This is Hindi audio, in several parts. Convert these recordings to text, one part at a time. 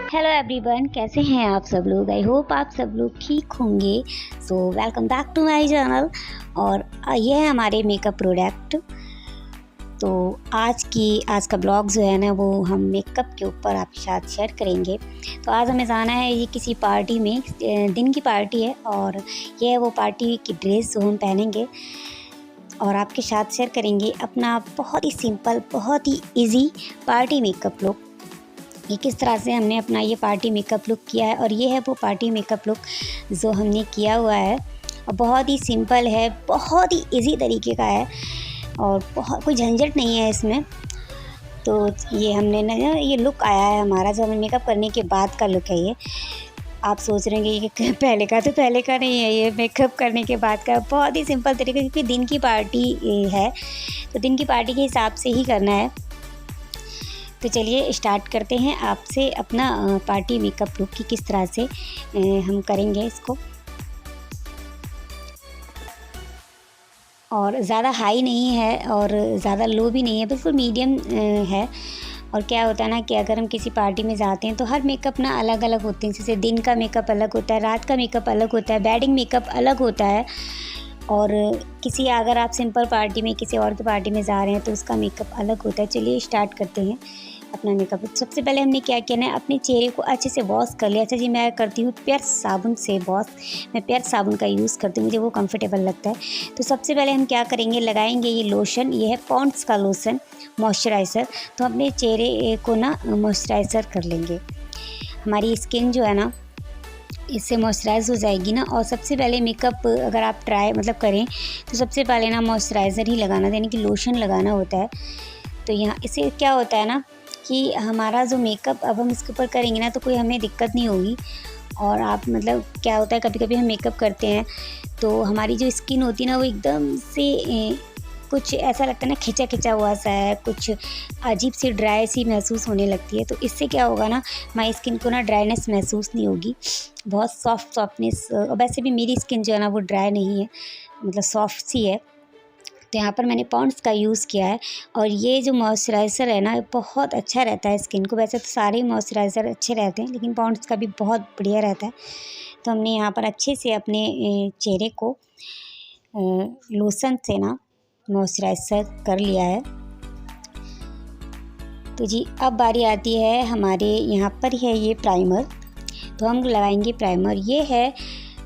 हेलो एवरीवन, कैसे हैं आप सब लोग। आई होप आप सब लोग ठीक होंगे। So welcome back to my channel. और ये है हमारे मेकअप प्रोडक्ट। तो आज का ब्लॉग जो है ना, वो हम मेकअप के ऊपर आपके साथ शेयर करेंगे। तो आज हमें जाना है ये किसी पार्टी में, दिन की पार्टी है और ये है वो पार्टी की ड्रेस जो हम पहनेंगे और आपके साथ शेयर करेंगे अपना बहुत ही सिंपल, बहुत ही इजी पार्टी मेकअप लुक। ये किस तरह से हमने अपना ये पार्टी मेकअप लुक किया है और ये है वो पार्टी मेकअप लुक जो हमने किया हुआ है। और बहुत ही सिंपल है, बहुत ही इजी तरीके का है और बहुत कोई झंझट नहीं है इसमें। तो ये हमने ना, ये लुक आया है हमारा जो हमें मेकअप करने के बाद का लुक है ये। आप सोच रहे हैं कि पहले का नहीं है, ये मेकअप करने के बाद का। बहुत ही सिंपल तरीका, क्योंकि दिन की पार्टी है तो दिन की पार्टी के हिसाब से ही करना है। तो चलिए स्टार्ट करते हैं आपसे अपना पार्टी मेकअप लुक की किस तरह से हम करेंगे इसको। और ज़्यादा हाई नहीं है और ज़्यादा लो भी नहीं है, बिल्कुल मीडियम है। और क्या होता है ना कि अगर हम किसी पार्टी में जाते हैं तो हर मेकअप ना अलग अलग होते हैं। जैसे दिन का मेकअप अलग होता है, रात का मेकअप अलग होता है, वेडिंग मेकअप अलग होता है। और अगर आप सिंपल पार्टी में किसी और की पार्टी में जा रहे हैं तो उसका मेकअप अलग होता है। चलिए स्टार्ट करते हैं अपना मेकअप। सबसे पहले हमने क्या किया है, अपने चेहरे को अच्छे से वॉश कर लिया। अच्छा जी, मैं करती हूँ प्योर साबुन से वॉश। मैं प्योर साबुन का यूज़ करती हूँ, मुझे वो कंफर्टेबल लगता है। तो सबसे पहले हम क्या करेंगे, लगाएंगे ये लोशन। ये है पॉन्ड्स का लोशन मॉइस्चराइज़र। तो अपने चेहरे को ना मॉइस्चराइज़र कर लेंगे। हमारी स्किन जो है ना, इससे मॉइस्चराइज़ हो जाएगी ना। और सबसे पहले मेकअप अगर आप करें तो सबसे पहले ना मॉइस्चराइज़र ही लगाना, यानी कि लोशन लगाना होता है। तो यहाँ इससे क्या होता है ना कि हमारा जो मेकअप अब हम इसके ऊपर करेंगे ना, तो कोई हमें दिक्कत नहीं होगी। और आप क्या होता है, कभी कभी हम मेकअप करते हैं तो हमारी जो स्किन होती है ना, वो एकदम से कुछ ऐसा लगता है ना, खिंचा खिंचा हुआ सा है, कुछ अजीब सी ड्राई सी महसूस होने लगती है। तो इससे क्या होगा ना, हमारी स्किन को ना ड्राइनेस महसूस नहीं होगी, बहुत सॉफ्टनेस। और वैसे भी मेरी स्किन जो है ना, वो ड्राई नहीं है, सॉफ्ट सी है। तो यहाँ पर मैंने पॉन्ड्स का यूज़ किया है। और ये जो मॉइस्चराइज़र है ना, बहुत अच्छा रहता है स्किन को। वैसे तो सारे मॉइस्चराइज़र अच्छे रहते हैं, लेकिन पॉन्ड्स का भी बहुत बढ़िया रहता है। तो हमने यहाँ पर अच्छे से अपने चेहरे को लोशन से ना मॉइस्चराइज़र कर लिया है। तो जी अब बारी आती है हमारे यहाँ पर है ये प्राइमर। तो हम लगाएंगे प्राइमर। ये है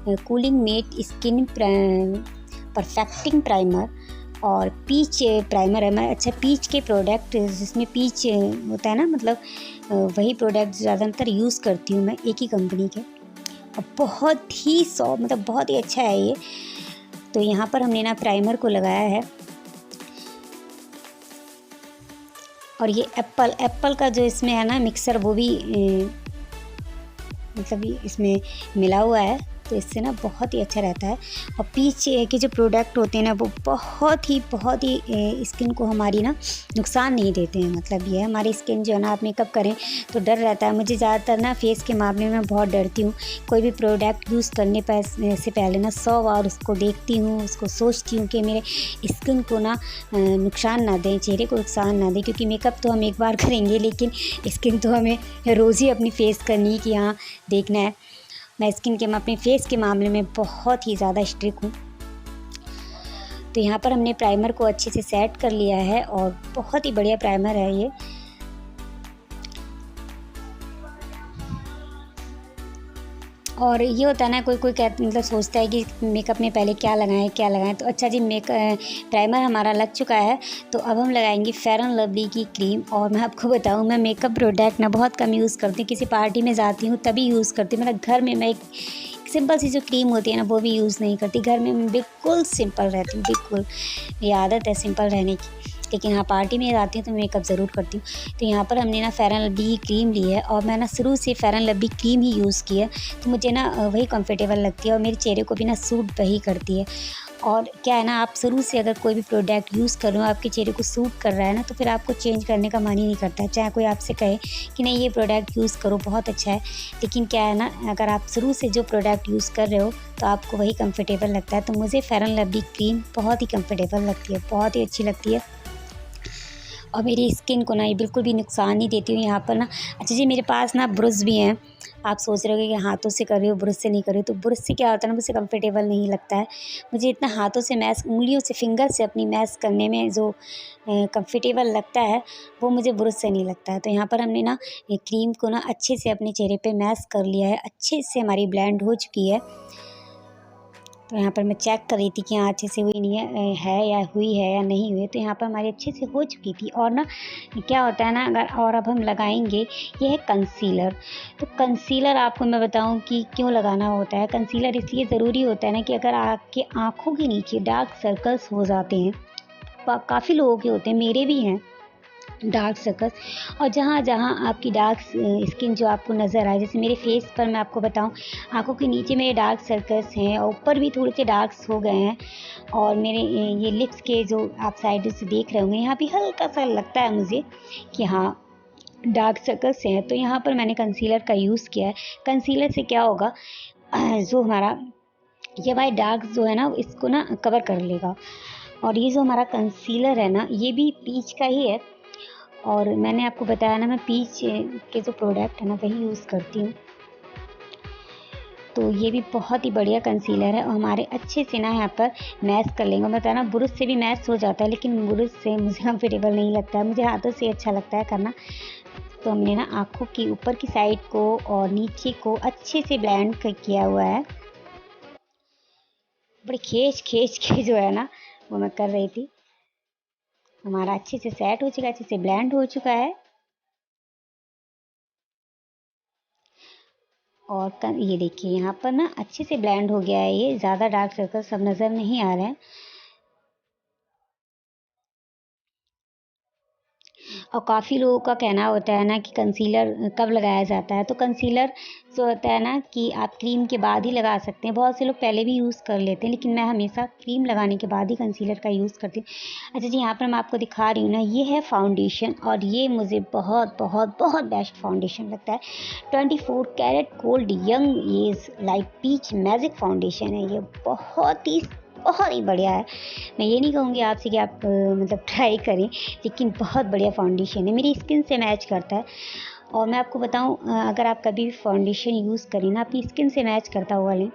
cooling matte skin perfecting primer और पीच प्राइमर है। अच्छा, पीच के प्रोडक्ट जिसमें पीच होता है ना, वही प्रोडक्ट ज़्यादातर यूज़ करती हूँ मैं, एक ही कंपनी के। और बहुत ही सॉफ्ट, बहुत ही अच्छा है ये। तो यहाँ पर हमने ना प्राइमर को लगाया है। और ये एप्पल का जो इसमें है ना मिक्सर, वो भी इसमें मिला हुआ है। तो इससे ना बहुत ही अच्छा रहता है। और पीच के जो प्रोडक्ट होते हैं ना, वो बहुत ही स्किन को हमारी ना नुकसान नहीं देते हैं। ये हमारी स्किन जो है ना, आप मेकअप करें तो डर रहता है। मुझे ज़्यादातर ना फेस के मामले में बहुत डरती हूँ। कोई भी प्रोडक्ट यूज़ करने से पहले ना 100 बार उसको देखती हूँ, उसको सोचती हूँ कि मेरे स्किन को ना नुकसान ना दें, चेहरे को नुकसान ना दें। क्योंकि मेकअप तो हम एक बार करेंगे, लेकिन स्किन तो हमें रोज़ ही अपनी फेस करनी है कि हाँ देखना है। मैं अपने फेस के मामले में बहुत ही ज़्यादा स्ट्रिक्ट हूँ। तो यहाँ पर हमने प्राइमर को अच्छे से सेट कर लिया है और बहुत ही बढ़िया प्राइमर है ये। और ये होता है ना, कोई सोचता है कि मेकअप में पहले क्या लगाएं। तो अच्छा जी, प्राइमर हमारा लग चुका है। तो अब हम लगाएंगे फेयर एंड लवली की क्रीम। और मैं आपको बताऊं, मैं मेकअप प्रोडक्ट ना बहुत कम यूज़ करती हूँ। किसी पार्टी में जाती हूँ तभी यूज़ करती हूँ। घर में मैं एक सिंपल सी जो क्रीम होती है ना, वो भी यूज़ नहीं करती। घर में मैं बिल्कुल सिंपल रहती हूँ, बिल्कुल ये आदत है सिंपल रहने की। लेकिन हाँ, पार्टी में जाती हूँ तो मेकअप ज़रूर करती हूँ। तो यहाँ पर हमने ना फेयर एंड लवली की क्रीम ली है और मैं ना शुरू से fair and lovely cream he use की है। तो मुझे ना वही कंफर्टेबल लगती है और मेरे चेहरे को भी ना सूट वही करती है। और क्या है ना, आप शुरू से अगर कोई भी प्रोडक्ट यूज़ कर रहे हो, आपके चेहरे को सूट कर रहा है ना, तो फिर आपको चेंज करने का मन ही नहीं करता है। चाहे कोई आपसे कहे कि नहीं ये प्रोडक्ट यूज़ करो, बहुत अच्छा है। लेकिन क्या है ना, अगर आप शुरू से जो प्रोडक्ट यूज़ कर रहे हो तो आपको वही कंफर्टेबल लगता है। तो मुझे फेयर एंड लवली क्रीम बहुत ही कंफर्टेबल लगती है, बहुत ही अच्छी लगती है। और मेरी स्किन को ना ये बिल्कुल भी नुकसान नहीं देती हूँ। यहाँ पर ना अच्छा जी, मेरे पास ना ब्रश भी हैं। आप सोच रहे होगे कि हाथों से कर रही हो, ब्रश से नहीं कर रही हो। तो ब्रश से क्या होता है ना, मुझे कंफर्टेबल नहीं लगता है। मुझे इतना हाथों से मैश, उंगलियों से, फिंगर से अपनी मैश करने में जो कंफर्टेबल लगता है, वो मुझे ब्रश से नहीं लगता है। तो यहाँ पर हमने ना ये क्रीम को ना अच्छे से अपने चेहरे पे मैश कर लिया है। अच्छे से हमारी ब्लेंड हो चुकी है। तो यहाँ पर मैं चेक कर रही थी कि हाँ अच्छे से हुई नहीं है या हुई है या नहीं हुई है। तो यहाँ पर हमारी अच्छे से हो चुकी थी। और ना क्या होता है ना, अगर और अब हम लगाएंगे, ये है कंसीलर। तो कंसीलर आपको मैं बताऊं कि क्यों लगाना होता है। कंसीलर इसलिए ज़रूरी होता है ना कि अगर आपके आँखों के नीचे डार्क सर्कल्स हो जाते हैं, काफ़ी लोगों के होते हैं, मेरे भी हैं डार्क सर्कल्स। और जहाँ जहाँ आपकी डार्क स्किन जो आपको नज़र आए, जैसे मेरे फेस पर मैं आपको बताऊं, आंखों के नीचे मेरे डार्क सर्कल्स हैं और ऊपर भी थोड़े से डार्क्स हो गए हैं। और मेरे ये लिप्स के जो आप साइड से देख रहे होंगे, यहाँ भी हल्का सा लगता है मुझे कि हाँ डार्क सर्कल्स हैं। तो यहाँ पर मैंने कंसीलर का यूज़ किया है। कंसीलर से क्या होगा, जो हमारा ये वाइट डार्क जो है ना, इसको ना कवर कर लेगा। और ये जो हमारा कंसीलर है ना, ये भी पीच का ही है। और मैंने आपको बताया ना, मैं पीच के जो प्रोडक्ट है ना वही यूज़ करती हूँ। तो ये भी बहुत ही बढ़िया कंसीलर है। और हमारे अच्छे से ना यहाँ पर मैश कर लेंगे। मैं बताया ना, ब्रश से भी मैश हो जाता है, लेकिन ब्रश से मुझे कंफर्टेबल नहीं लगता है, मुझे हाथों से अच्छा लगता है करना। तो हमने ना आँखों की ऊपर की साइड को और नीचे को अच्छे से ब्लेंड किया हुआ है। बड़ी खींच खींच के जो है ना वो मैं कर रही थी। हमारा अच्छे से सेट हो चुका है, अच्छे से ब्लेंड हो चुका है। और ये देखिए यहाँ पर ना अच्छे से ब्लेंड हो गया है। ये ज़्यादा डार्क सर्कल सब नज़र नहीं आ रहे हैं। और काफ़ी लोगों का कहना होता है ना कि कंसीलर कब लगाया जाता है। तो कंसीलर जो होता है ना कि आप क्रीम के बाद ही लगा सकते हैं। बहुत से लोग पहले भी यूज़ कर लेते हैं, लेकिन मैं हमेशा क्रीम लगाने के बाद ही कंसीलर का यूज़ करती हूँ। अच्छा जी, यहाँ पर मैं आपको दिखा रही हूँ ना, ये है फाउंडेशन। और ये मुझे बहुत बहुत बहुत बेस्ट फाउंडेशन लगता है। 24 carat gold young age light peach magic foundation है। ये बहुत ही बढ़िया है। मैं ये नहीं कहूँगी आपसे कि आप मतलब ट्राई करें, लेकिन बहुत बढ़िया फाउंडेशन है, मेरी स्किन से मैच करता है। और मैं आपको बताऊँ, अगर आप कभी भी फाउंडेशन यूज़ करें ना, अपनी स्किन से मैच करता हुआ लें।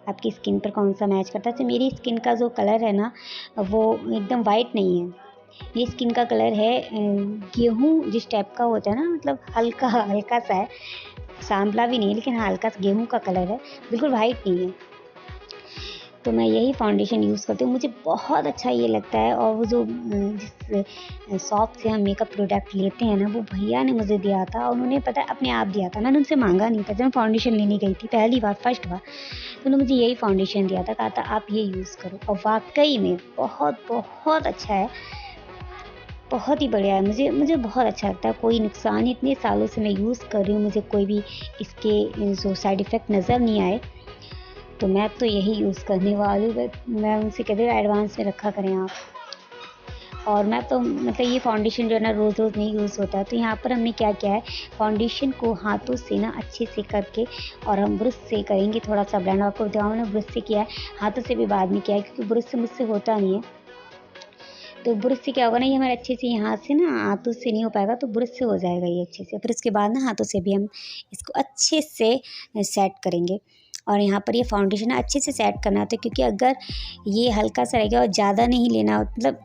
आपकी स्किन पर कौन सा मैच करता है। तो मेरी स्किन का जो कलर है ना, वो एकदम वाइट नहीं है। मेरी स्किन का कलर है गेहूँ जिस टाइप का होता है ना, मतलब हल्का हल्का सा है, सांवला भी नहीं है, लेकिन हल्का सा गेहूँ का कलर है, बिल्कुल वाइट नहीं है। तो मैं यही फाउंडेशन यूज़ करती हूँ, मुझे बहुत अच्छा ये लगता है। और वो जो जिस शॉप से हम मेकअप प्रोडक्ट लेते हैं ना, वो भैया ने मुझे दिया था। उन्होंने पता है अपने आप दिया था, मैंने उनसे मांगा नहीं था। जब मैं फाउंडेशन लेने गई थी पहली बार, फर्स्ट बार, तो उन्होंने मुझे यही फाउंडेशन दिया था, कहा था आप ये यूज़ करो। और वाकई में बहुत बहुत अच्छा है, बहुत ही बढ़िया है। मुझे बहुत अच्छा लगता है, कोई नुकसान नहीं। इतने सालों से मैं यूज़ कर रही हूँ, मुझे कोई भी इसके जो साइड इफ़ेक्ट नज़र नहीं आए। तो मैं तो यही यूज़ करने वाली हूँ। मैं उनसे कहती हूँ एडवांस में रखा करें आप। और मैं तो मतलब ये फाउंडेशन जो है ना रोज़ रोज़ नहीं यूज़ होता है। तो यहाँ पर हमने क्या किया है, फाउंडेशन को हाथों से ना अच्छे से करके, और हम ब्रश से करेंगे थोड़ा सा ब्लेंड। आपको बताऊँ ना, ब्रश से किया है, हाथों से भी बाद में किया है, क्योंकि ब्रश से मुझसे होता नहीं है। तो ब्रश से क्या होगा ना, ये हमारे अच्छे से यहाँ से ना, हाथों से नहीं हो पाएगा, तो ब्रश से हो जाएगा ये अच्छे से। फिर उसके बाद ना हाथों से भी हम इसको अच्छे से सेट करेंगे। और यहाँ पर ये फाउंडेशन अच्छे से सेट करना होता है, क्योंकि अगर ये हल्का सा रहेगा और ज़्यादा नहीं लेना, मतलब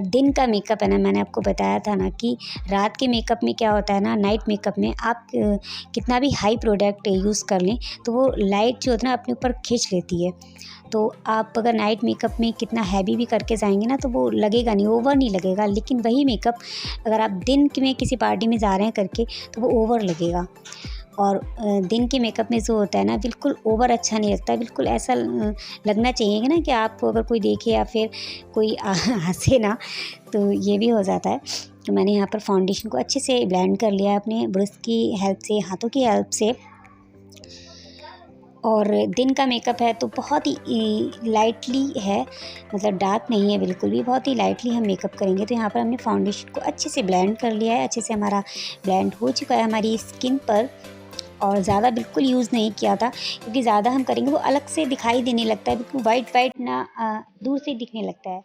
दिन का मेकअप है ना, मैंने आपको बताया था ना कि रात के मेकअप में क्या होता है ना, नाइट मेकअप में आप कितना भी हाई प्रोडक्ट यूज़ कर लें, तो वो लाइट जो होता है ना अपने ऊपर खींच लेती है। तो आप अगर नाइट मेकअप में कितना हैवी भी करके जाएंगे ना, तो वो लगेगा नहीं, ओवर नहीं लगेगा। लेकिन वही मेकअप अगर आप दिन में किसी पार्टी में जा रहे हैं करके, तो वो ओवर लगेगा। और दिन के मेकअप में जो होता है ना, बिल्कुल ओवर अच्छा नहीं लगता। बिल्कुल ऐसा लगना चाहिए कि ना कि आपको अगर कोई देखे या फिर कोई हंसे ना, तो ये भी हो जाता है। तो मैंने यहाँ पर फाउंडेशन को अच्छे से ब्लेंड कर लिया अपने ब्रश की हेल्प से, हाथों की हेल्प से। और दिन का मेकअप है तो बहुत ही लाइटली है, मतलब डार्क नहीं है बिल्कुल भी, बहुत ही लाइटली हम मेकअप करेंगे। तो यहाँ पर हमने फाउंडेशन को अच्छे से ब्लेंड कर लिया है, अच्छे से हमारा ब्लेंड हो चुका है हमारी स्किन पर। और ज़्यादा बिल्कुल यूज़ नहीं किया था, क्योंकि ज़्यादा हम करेंगे वो अलग से दिखाई देने लगता है, बिल्कुल वाइट वाइट ना दूर से दिखने लगता है।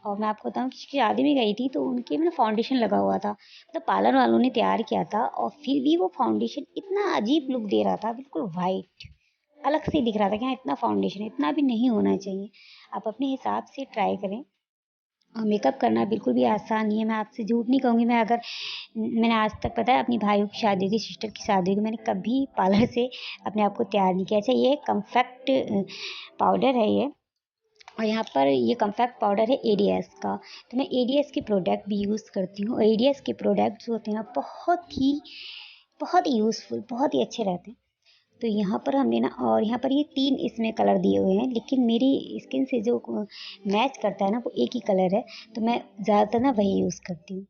और मैं आपको बताऊँ कि शादी में गई थी तो उनके में फाउंडेशन लगा हुआ था, मतलब पार्लर वालों ने तैयार किया था और फिर भी वो फाउंडेशन इतना अजीब लुक दे रहा था, बिल्कुल वाइट अलग से दिख रहा था कि हाँ इतना फाउंडेशन है, इतना भी नहीं होना चाहिए। आप अपने हिसाब से ट्राई करें। और मेकअप करना बिल्कुल भी आसान नहीं है, मैं आपसे झूठ नहीं कहूँगी। मैंने आज तक पता है अपनी भाइयों की शादी की, सिस्टर की शादी की, मैंने कभी पार्लर से अपने आप को तैयार नहीं किया। अच्छा, ये कम्फेक्ट पाउडर है ये, और यहाँ पर ये कम्फेक्ट पाउडर है एडीएस का। तो मैं एडीएस के प्रोडक्ट भी यूज़ करती हूँ, और एडीएस के प्रोडक्ट्स होते हैं ना बहुत ही यूज़फुल, बहुत ही अच्छे रहते हैं। तो यहाँ पर हमने ना, और यहाँ पर ये 3 इसमें कलर दिए हुए हैं, लेकिन मेरी स्किन से जो मैच करता है ना वो एक ही कलर है, तो मैं ज़्यादातर ना वही यूज़ करती हूँ।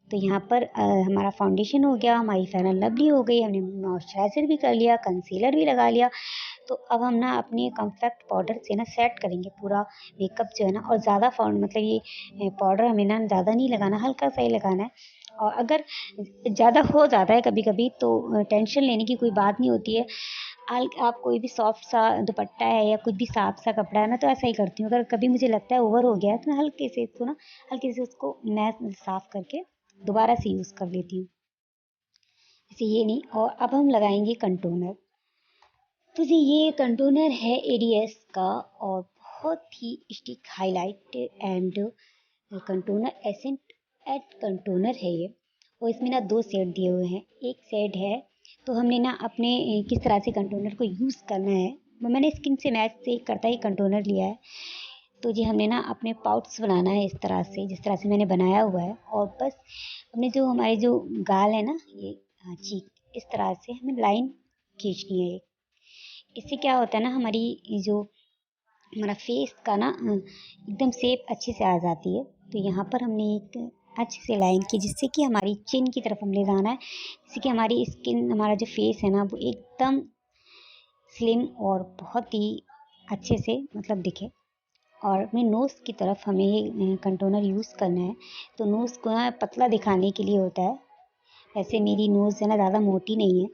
तो यहाँ पर हमारा फाउंडेशन हो गया, हमारी फेयर एंड लवली हो गई, हमने मॉइस्चराइज़र भी कर लिया, कंसीलर भी लगा लिया। तो अब हम ना अपने कॉम्पैक्ट पाउडर से ना सेट करेंगे पूरा मेकअप जो है ना, और ज़्यादा मतलब ये पाउडर हमें ना ज़्यादा नहीं लगाना, हल्का सा ही लगाना है। और अगर ज़्यादा हो जाता है कभी कभी तो टेंशन लेने की कोई बात नहीं होती है। आप कोई भी सॉफ्ट सा दुपट्टा है या कुछ भी साफ सा कपड़ा है, मैं तो ऐसा ही करती हूँ। अगर कभी मुझे लगता है ओवर हो गया है तो मैं हल्के से उसको मैं साफ करके दोबारा से यूज़ कर लेती हूँ, जैसे ये नहीं। और अब हम लगाएंगे कंटोनर। तो जी ये कंटोनर है एडीएस का, और बहुत ही stick highlight and contour accent at contour है ये। और इसमें ना 2 शेड दिए हुए हैं, एक शेड है। तो हमने ना अपने किस तरह से कंटोनर को यूज़ करना है, मैंने स्किन से मैच से करता ही कंटोनर लिया है। तो जी हमने ना अपने पाउट्स बनाना है इस तरह से, जिस तरह से मैंने बनाया हुआ है। और बस अपने जो हमारे जो गाल है ना, ये चीक, इस तरह से हमें लाइन खींचनी है। इससे क्या होता है ना, हमारा फेस का ना एकदम शेप अच्छे से आ जाती है। तो यहाँ पर हमने एक अच्छे से लाइन की, जिससे कि हमारी चिन की तरफ हमने जाना है, जिससे कि हमारी स्किन, हमारा जो फेस है ना वो एकदम स्लिम और बहुत ही अच्छे से मतलब दिखे। और अपने नोज़ की तरफ हमें ये कंटोनर यूज़ करना है। तो नोज़ को ना पतला दिखाने के लिए होता है, वैसे मेरी नोज़ है ना ज़्यादा मोटी नहीं है,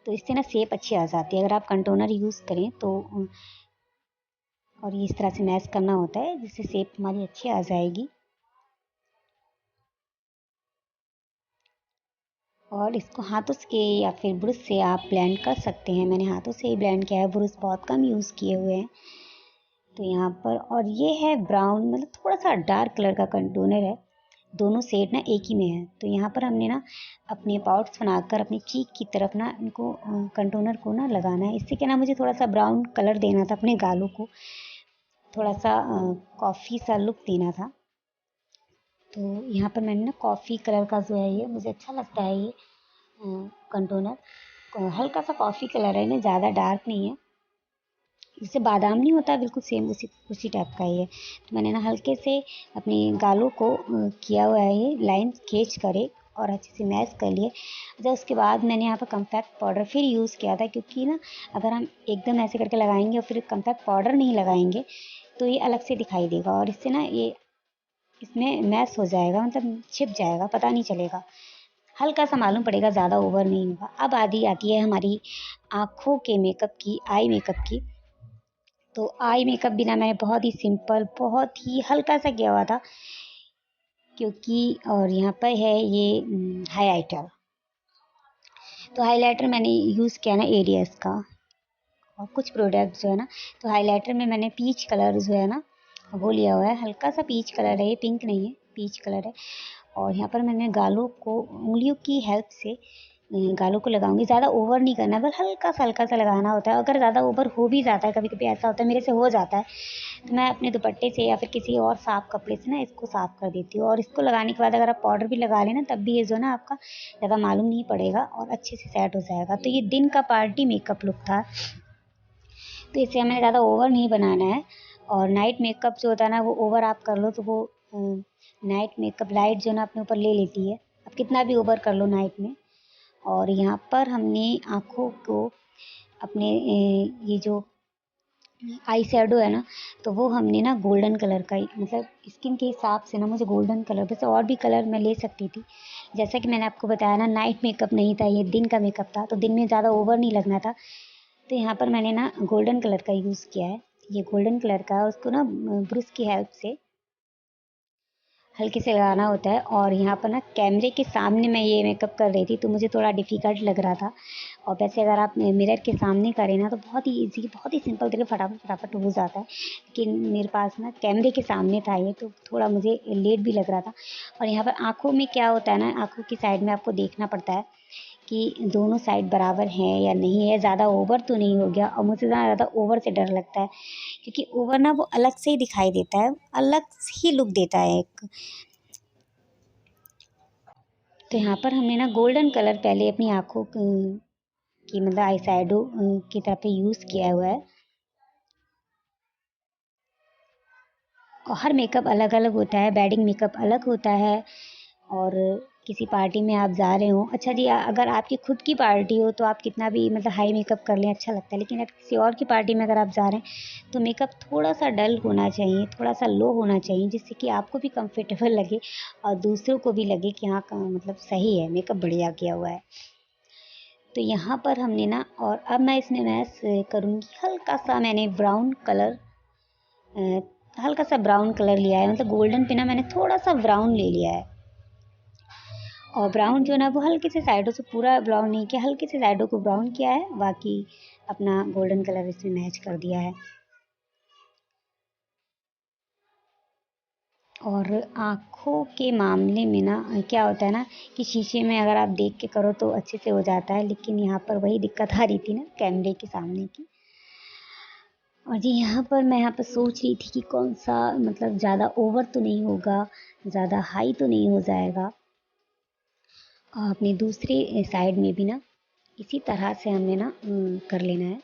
तो इससे ना शेप अच्छी आ जाती है अगर आप कंटोनर यूज़ करें तो। और ये इस तरह से मैश करना होता है जिससे शेप हमारी अच्छी आ जाएगी। और इसको हाथों से या फिर ब्रश से आप ब्लेंड कर सकते हैं। मैंने हाथों से ही ब्लेंड किया है, ब्रश बहुत कम यूज़ किए हुए हैं। तो यहाँ पर, और ये है ब्राउन, मतलब थोड़ा सा डार्क कलर का कंटोनर है, दोनों शेड ना एक ही में है। तो यहाँ पर हमने ना अपने पाउट्स बनाकर अपनी चीक की तरफ ना इनको कंटोनर को ना लगाना है। इससे क्या ना, मुझे थोड़ा सा ब्राउन कलर देना था अपने गालों को, थोड़ा सा कॉफ़ी सा लुक देना था। तो यहाँ पर मैंने ना कॉफ़ी कलर का जो है, ये मुझे अच्छा लगता है ये कंटोनर, हल्का सा कॉफ़ी कलर है ना, ज़्यादा डार्क नहीं है। जैसे बादाम नहीं होता, बिल्कुल सेम उसी टाइप का ही है। तो मैंने ना हल्के से अपने गालों को किया हुआ है, ये लाइन खींच कर और अच्छे से मैश कर लिए। अच्छा, उसके बाद मैंने यहाँ पर कम्पैक्ट पाउडर फिर यूज़ किया था, क्योंकि ना अगर हम एकदम ऐसे करके लगाएंगे और फिर कम्पैक्ट पाउडर नहीं लगाएंगे तो ये अलग से दिखाई देगा, और इससे ना ये इसमें मैश हो जाएगा, मतलब छिप जाएगा, पता नहीं चलेगा, हल्का सा मालूम पड़ेगा, ज़्यादा ओवर नहीं होगा। अब आती है हमारी आँखों के मेकअप की, आई मेकअप की। तो आई मेकअप भी ना मैंने बहुत ही सिंपल, बहुत ही हल्का सा किया हुआ था, क्योंकि और यहाँ पर है ये हाइलाइटर। तो हाइलाइटर मैंने यूज़ किया ना एडीएस का, और कुछ प्रोडक्ट जो है ना, तो हाइलाइटर में मैंने पीच कलर जो है ना वो लिया हुआ है, हल्का सा पीच कलर है, ये पिंक नहीं है, पीच कलर है। और यहाँ पर मैंने गालों को उंगलियों की हेल्प से गालों को लगाऊंगी। ज़्यादा ओवर नहीं करना, बस हल्का सा लगाना होता है। अगर ज़्यादा ओवर हो भी जाता है, कभी कभी ऐसा होता है, मेरे से हो जाता है, तो मैं अपने दुपट्टे से या फिर किसी और साफ़ कपड़े से ना इसको साफ़ कर देती हूँ। और इसको लगाने के बाद अगर आप पाउडर भी लगा लेना, तब भी ये जो ना आपका ज़्यादा मालूम नहीं पड़ेगा और अच्छे से सेट हो जाएगा। तो ये दिन का पार्टी मेकअप लुक था, तो इसे हमें ज़्यादा ओवर नहीं बनाना है। और नाइट मेकअप जो होता है ना, वो ओवर आप कर लो तो वो नाइट मेकअप लाइट जो ना अपने ऊपर ले लेती है, आप कितना भी ओवर कर लो नाइट में। और यहाँ पर हमने आँखों को अपने ये जो आई शेडो है ना, तो वो हमने ना गोल्डन कलर का ही, मतलब स्किन के हिसाब से ना मुझे गोल्डन कलर, वैसे और भी कलर मैं ले सकती थी। जैसा कि मैंने आपको बताया ना, नाइट मेकअप नहीं था, ये दिन का मेकअप था, तो दिन में ज़्यादा ओवर नहीं लगना था। तो यहाँ पर मैंने ना गोल्डन कलर का यूज़ किया है। ये गोल्डन कलर का है, उसको ना ब्रश की हेल्प से हल्के से लगाना होता है। और यहाँ पर ना कैमरे के सामने मैं ये मेकअप कर रही थी तो मुझे थोड़ा डिफ़िकल्ट लग रहा था। और वैसे अगर आप मिरर के सामने करें ना तो बहुत ही ईज़ी, बहुत ही सिंपल तरीके फटाफट हो जाता है। लेकिन मेरे पास ना कैमरे के सामने था ये, तो थोड़ा मुझे लेट भी लग रहा था। और यहाँ पर आँखों में क्या होता है ना, आँखों की साइड में आपको देखना पड़ता है कि दोनों साइड बराबर हैं या नहीं है, ज़्यादा ओवर तो नहीं हो गया। और मुझे ज़्यादा ओवर से डर लगता है, क्योंकि ओवर ना वो अलग से ही दिखाई देता है, अलग ही लुक देता है एक। तो यहाँ पर हमने ना गोल्डन कलर पहले अपनी आँखों की मतलब आई शैडो की तरफ पे यूज़ किया हुआ है। और हर मेकअप अलग अलग होता है, वेडिंग मेकअप अलग होता है। और किसी पार्टी में आप जा रहे हो, अच्छा जी, अगर आपकी खुद की पार्टी हो तो आप कितना भी मतलब हाई मेकअप कर लें अच्छा लगता है। लेकिन अगर किसी और की पार्टी में अगर आप जा रहे हैं तो मेकअप थोड़ा सा डल होना चाहिए, थोड़ा सा लो होना चाहिए, जिससे कि आपको भी कंफर्टेबल लगे और दूसरों को भी लगे कि हाँ मतलब सही है, मेकअप बढ़िया किया हुआ है। तो यहाँ पर हमने ना, और अब मैं इसमें मैच करूँगी हल्का सा, मैंने ब्राउन कलर, हल्का सा ब्राउन कलर लिया है, मतलब गोल्डन पे ना मैंने थोड़ा सा ब्राउन ले लिया है। और ब्राउन जो है ना वो हल्के से साइडों से, पूरा ब्राउन नहीं किया, हल्के से साइडों को ब्राउन किया है, बाकी अपना गोल्डन कलर इसमें मैच कर दिया है। और आँखों के मामले में ना क्या होता है ना कि शीशे में अगर आप देख के करो तो अच्छे से हो जाता है, लेकिन यहाँ पर वही दिक्कत आ रही थी ना कैमरे के सामने की। और जी यहाँ पर मैं यहाँ पर सोच रही थी कि कौन सा मतलब ज़्यादा ओवर तो नहीं होगा, ज़्यादा हाई तो नहीं हो जाएगा। और अपने दूसरे साइड में भी ना इसी तरह से हमने ना कर लेना है।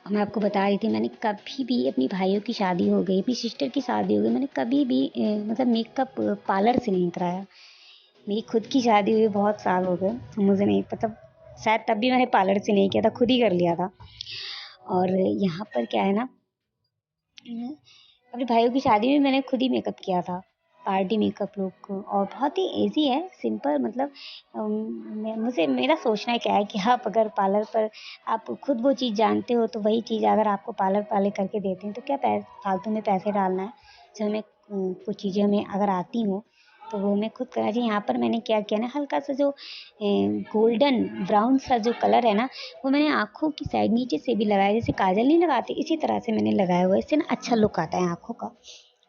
और मैं आपको बता रही थी, मैंने कभी भी, अपनी भाइयों की शादी हो गई, अपनी सिस्टर की शादी हो गई, मैंने कभी भी मतलब मेकअप पार्लर से नहीं कराया। मेरी खुद की शादी हुई बहुत साल हो गए, तो मुझे नहीं, मतलब शायद तब भी मैंने पार्लर से नहीं किया था, खुद ही कर लिया था। और यहाँ पर क्या है ना, अपने भाइयों की शादी में मैंने खुद ही मेकअप किया था, पार्टी मेकअप लुक। और बहुत ही इजी है, सिंपल, मतलब मुझे, मेरा सोचना क्या है कि आप अगर पार्लर पर आप खुद वो चीज़ जानते हो तो वही चीज़ अगर आपको पार्लर वाले करके देते हैं तो क्या फालतू में पैसे डालना है। जो हमें कुछ चीज़ें हमें अगर आती हों तो वो हमें खुद करना चाहिए। यहाँ पर मैंने क्या किया ना, हल्का सा जो गोल्डन ब्राउन सा जो कलर है ना, वो मैंने आँखों की साइड नीचे से भी लगाया, जैसे काजल नहीं लगाते इसी तरह से मैंने लगाया हुआ है। इससे ना अच्छा लुक आता है आँखों का,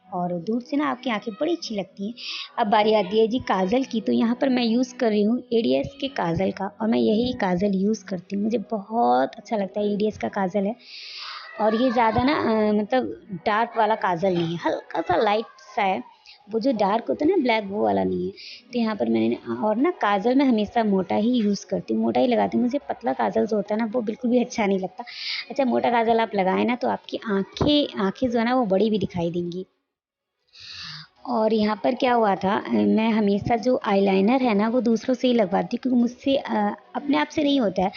और दूर से ना आपकी आँखें बड़ी अच्छी लगती हैं। अब बारी आती है जी काजल की, तो यहाँ पर मैं यूज़ कर रही हूँ एडीएस के काजल का, और मैं यही काजल यूज़ करती हूँ, मुझे बहुत अच्छा लगता है, एडीएस का काजल है। और ये ज़्यादा ना मतलब डार्क वाला काजल नहीं है, हल्का सा लाइट सा है। वो जो डार्क होता है ना ब्लैक, वो वाला नहीं है। तो यहाँ पर मैंने, और ना काजल मैं हमेशा मोटा ही यूज़ करती हूँ, मोटा ही लगाती हूँ, मुझे पतला काजल जो होता है ना वो बिल्कुल भी अच्छा नहीं लगता। अच्छा, मोटा काजल आप लगाएं ना तो आपकी आँखें आँखें जो है ना वो बड़ी भी दिखाई देंगी। और यहाँ पर क्या हुआ था, मैं हमेशा जो आईलाइनर है ना वो दूसरों से ही लगवाती हूँ, क्योंकि मुझसे अपने आप से नहीं होता है।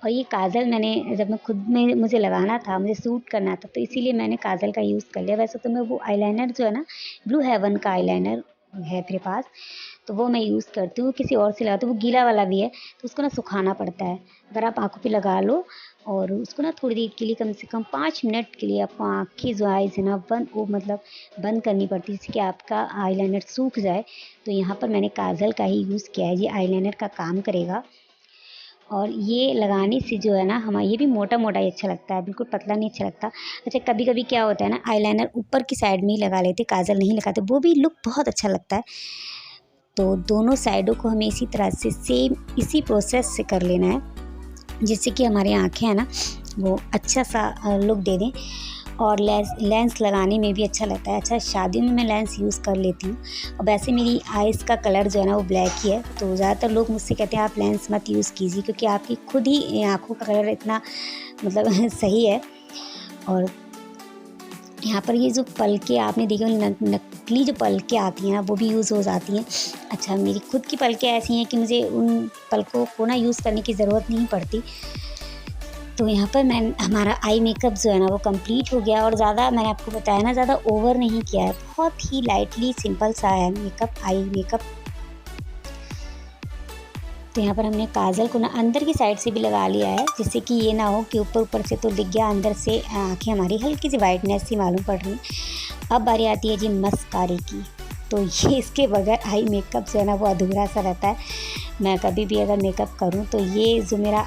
और ये काजल मैंने जब मैं खुद में, मुझे लगाना था, मुझे सूट करना था, तो इसीलिए मैंने काजल का यूज़ कर लिया। वैसे तो मैं वो आईलाइनर जो है ना, ब्लू हेवन का आईलाइनर है मेरे पास, तो वो मैं यूज़ करती हूँ, किसी और से लगाती हूँ, वो गीला वाला भी है तो उसको ना सुखाना पड़ता है। अगर आप आँखों पे लगा लो और उसको ना थोड़ी देर के लिए, कम से कम 5 मिनट के लिए आपको आँखें जो आइज़ है ना बंद, वो मतलब बंद करनी पड़ती है, जिससे कि आपका आईलाइनर सूख जाए। तो यहाँ पर मैंने काजल का ही यूज़ किया है, ये आईलाइनर का काम करेगा। और ये लगाने से जो है ना हमारा, ये भी मोटा मोटा ही अच्छा लगता है, बिल्कुल पतला नहीं अच्छा लगता। अच्छा, कभी कभी क्या होता है ना, आईलाइनर ऊपर की साइड में ही लगा लेते, काजल नहीं लगाते, वो भी लुक बहुत अच्छा लगता है। तो दोनों साइडों को हमें इसी तरह से सेम इसी प्रोसेस से कर लेना है, जिससे कि हमारी आँखें हैं ना वो अच्छा सा लुक दे दें। और लेंस लगाने में भी अच्छा लगता है। अच्छा, शादियों में मैं लेंस यूज़ कर लेती हूँ। और वैसे मेरी आइज़ का कलर जो है ना वो ब्लैक ही है, तो ज़्यादातर लोग मुझसे कहते हैं आप लेंस मत यूज़ कीजिए, क्योंकि आपकी खुद ही आँखों का कलर इतना मतलब सही है। और यहाँ पर ये जो पलकें आपने देखी नकली जो पलकें आती हैं ना वो भी यूज़ हो जाती हैं। अच्छा, मेरी खुद की पलकें ऐसी हैं कि मुझे उन पलकों को ना यूज़ करने की ज़रूरत नहीं पड़ती। तो यहाँ पर मैं, हमारा आई मेकअप जो है ना वो कंप्लीट हो गया। और ज़्यादा, मैंने आपको बताया ना, ज़्यादा ओवर नहीं किया है, बहुत ही लाइटली सिंपल सा है मेकअप, आई मेकअप। तो यहाँ पर हमने काजल को ना अंदर की साइड से भी लगा लिया है, जिससे कि ये ना हो कि ऊपर ऊपर से तो दिख गया, अंदर से आँखें हमारी हल्की सी वाइटनेस सी मालूम पड़ रही है। अब बारी आती है जी मस्कारे की। तो ये इसके बगैर आई मेकअप जो है ना वो अधूरा सा रहता है। मैं कभी भी अगर मेकअप करूँ तो ये जो मेरा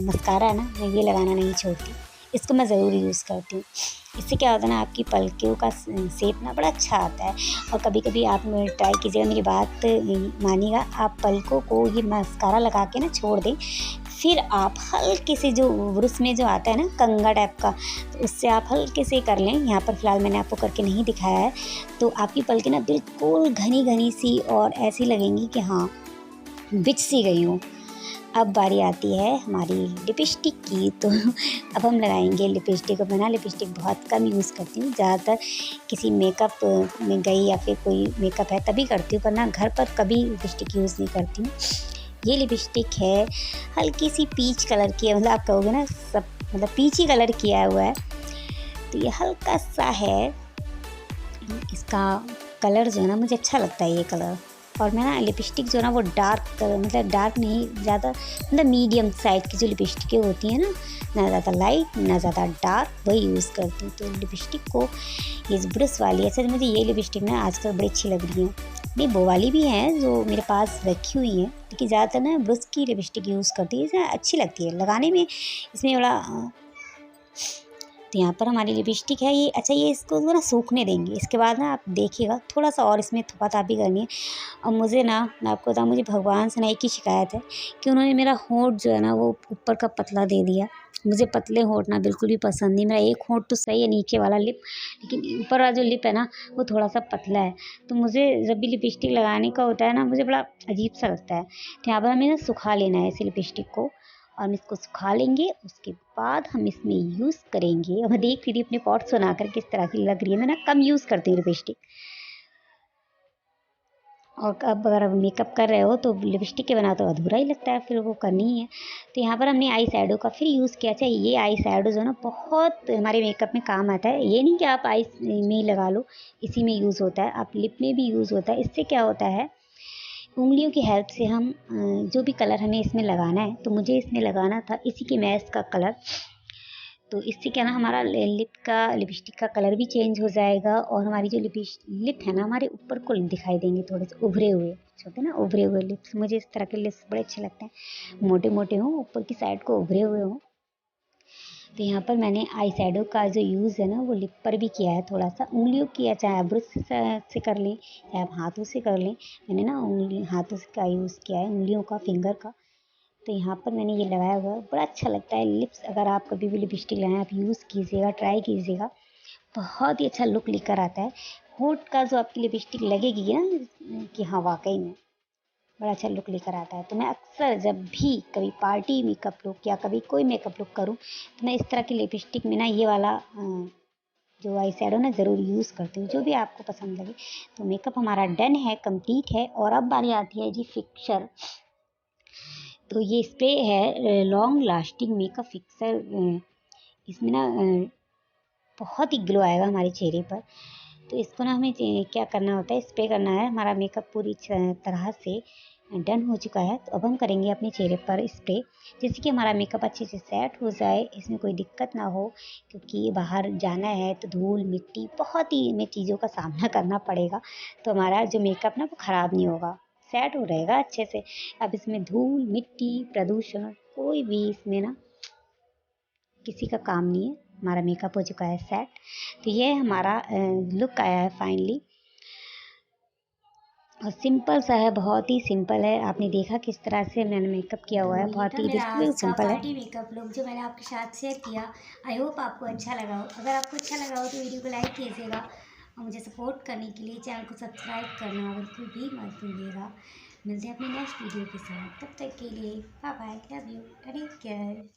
मस्कारा है ना, मैं ये लगाना नहीं छोड़ती, इसको मैं ज़रूर यूज़ करती हूँ। इससे क्या होता है ना, आपकी पलकों का शेप ना बड़ा अच्छा आता है। और कभी कभी आप ट्राई कीजिएगा, मेरी बात मानिएगा, आप पलकों को ये मस्कारा लगा के ना छोड़ दें, फिर आप हल्के से जो ब्रश में जो आता है ना कंघा टाइप का, तो उससे आप हल्के से कर लें। यहाँ पर फ़िलहाल मैंने आपको करके नहीं दिखाया है। तो आपकी पलकें ना बिल्कुल घनी घनी सी और ऐसी लगेंगी कि हाँ बिछ सी गई हूँ। अब बारी आती है हमारी लिपस्टिक की। तो अब हम लगाएंगे लिपस्टिक। मैं ना लिपस्टिक बहुत कम यूज़ करती हूँ, ज़्यादातर किसी मेकअप में गई या फिर कोई मेकअप है तभी करती हूँ, पर ना घर पर कभी लिपस्टिक यूज़ नहीं करती हूँ। ये लिपस्टिक है हल्की सी पीच कलर की है, मतलब आप कहोगे ना सब मतलब पीच ही कलर किया हुआ है। तो ये हल्का सा है, इसका कलर जो है ना मुझे अच्छा लगता है ये कलर। और मैं ना लिपस्टिक जो है ना वो डार्क कलर, मतलब डार्क नहीं ज़्यादा, मतलब मीडियम साइज़ की जो लिपस्टिकें होती हैं ना ज़्यादा लाइट ना ज़्यादा डार्क, वही यूज़ करती हूँ। तो लिपस्टिक को ये ब्रश वाली, अच्छा मुझे ये लिपस्टिक ना आजकल बड़ी अच्छी लग रही है। नहीं वो वाली भी हैं जो मेरे पास रखी हुई हैं, लेकिन ज़्यादातर ना ब्रश की लिपस्टिक यूज़ करती है, अच्छी लगती है लगाने में, इसमें बड़ा। तो यहाँ पर हमारी लिपस्टिक है ये। अच्छा ये इसको ना सूखने देंगे, इसके बाद ना आप देखिएगा थोड़ा सा और इसमें थोपाथापी करनी है। और मुझे ना, मैं आपको बताऊँ, मुझे भगवान से ना एक ही शिकायत है कि उन्होंने मेरा होंठ जो है ना वो ऊपर का पतला दे दिया। मुझे पतले होंठ ना बिल्कुल भी पसंद नहीं। मेरा एक होंठ तो सही है नीचे वाला लिप, लेकिन ऊपर वाला जो लिप है ना वो थोड़ा सा पतला है। तो मुझे जब भी लिपस्टिक लगाने का होता है ना मुझे बड़ा अजीब सा लगता है। तो यहाँ पर हमें ना सुखा लेना है इस लिपस्टिक को, और हम इसको सुखा लेंगे, उसके बाद हम इसमें यूज़ करेंगे। और मैं देख रही थी अपने पॉट्स बनाकर किस तरह की लग रही है। मैं ना कम यूज़ करती हूँ लिपस्टिक, और अब अगर आप मेकअप कर रहे हो तो लिपस्टिक के बिना तो अधूरा ही लगता है, फिर वो करनी ही है। तो यहाँ पर हमने आई शैडो का फिर यूज़ किया। अच्छा ये आई शैडो जो है ना बहुत हमारे मेकअप में काम आता है। ये नहीं कि आप आई में ही लगा लो, इसी में यूज़ होता है, आप लिप में भी यूज़ होता है। इससे क्या होता है, उंगलियों की हेल्प से हम जो भी कलर हमें इसमें लगाना है, तो मुझे इसमें लगाना था इसी के मैच का कलर। तो इससे क्या ना हमारा लिपस्टिक का कलर भी चेंज हो जाएगा, और हमारी जो लिप है ना हमारे ऊपर को दिखाई देंगे, थोड़े से उभरे हुए होते हैं ना, उभरे हुए लिप्स। मुझे इस तरह के लिप्स बड़े अच्छे लगते हैं, मोटे मोटे हों, ऊपर की साइड को उभरे हुए हों। तो यहाँ पर मैंने आई शैडो का जो यूज़ है ना वो लिप पर भी किया है, थोड़ा सा उंगलियों किया, चाहे आप ब्रश से कर लें चाहे आप हाथों से कर लें। मैंने ना उंगली हाथों से का यूज़ किया है, उंगलियों का, फिंगर का। तो यहाँ पर मैंने ये लगाया हुआ है, बड़ा अच्छा लगता है लिप्स। अगर आप कभी भी लिपस्टिक लगाएं आप यूज़ कीजिएगा, ट्राई कीजिएगा, बहुत ही अच्छा लुक लेकर आता है। होंठ का जो आपकी लिपस्टिक लगेगी ना कि हाँ वाकई में बड़ा अच्छा लुक लेकर आता है। तो मैं अक्सर जब भी कभी पार्टी मेकअप लुक या कभी कोई मेकअप लुक करूँ तो मैं इस तरह की लिपस्टिक में ना ये वाला जो आई शैडो ना ज़रूर यूज़ करती हूँ, जो भी आपको पसंद लगे। तो मेकअप हमारा डन है, कंप्लीट है। और अब बारी आती है जी फिक्सर। तो ये स्प्रे है लॉन्ग लास्टिंग मेकअप फिक्सर। इसमें ना बहुत ही ग्लो आएगा हमारे चेहरे पर। तो इसको ना हमें क्या करना होता है, स्प्रे करना है। हमारा मेकअप पूरी तरह से डन हो चुका है, तो अब हम करेंगे अपने चेहरे पर स्प्रे, जिससे कि हमारा मेकअप अच्छे से सेट हो जाए, इसमें कोई दिक्कत ना हो। क्योंकि बाहर जाना है तो धूल मिट्टी बहुत ही हमें चीज़ों का सामना करना पड़ेगा, तो हमारा जो मेकअप ना वो ख़राब नहीं होगा, सेट हो रहेगा अच्छे से। अब इसमें धूल मिट्टी प्रदूषण कोई भी इसमें ना किसी का काम नहीं है, हमारा मेकअप हो चुका है सेट। तो ये हमारा लुक आया है फाइनली, और सिंपल सा है, बहुत ही सिंपल है। आपने देखा किस तरह से मैंने मेकअप किया हुआ है, बहुत ही बिल्कुल सिंपल है। पार्टी मेकअप लुक जो मैंने आपके साथ शेयर किया, आई होप आपको अच्छा लगा हो। अगर आपको अच्छा लगा हो तो वीडियो को लाइक कीजिएगा, और मुझे सपोर्ट करने के लिए चैनल को सब्सक्राइब करना बिल्कुल भी मत भूलिएगा। मिलते हैं अपने नेक्स्ट वीडियो के साथ, तब तक के लिए bye bye, love you, take care.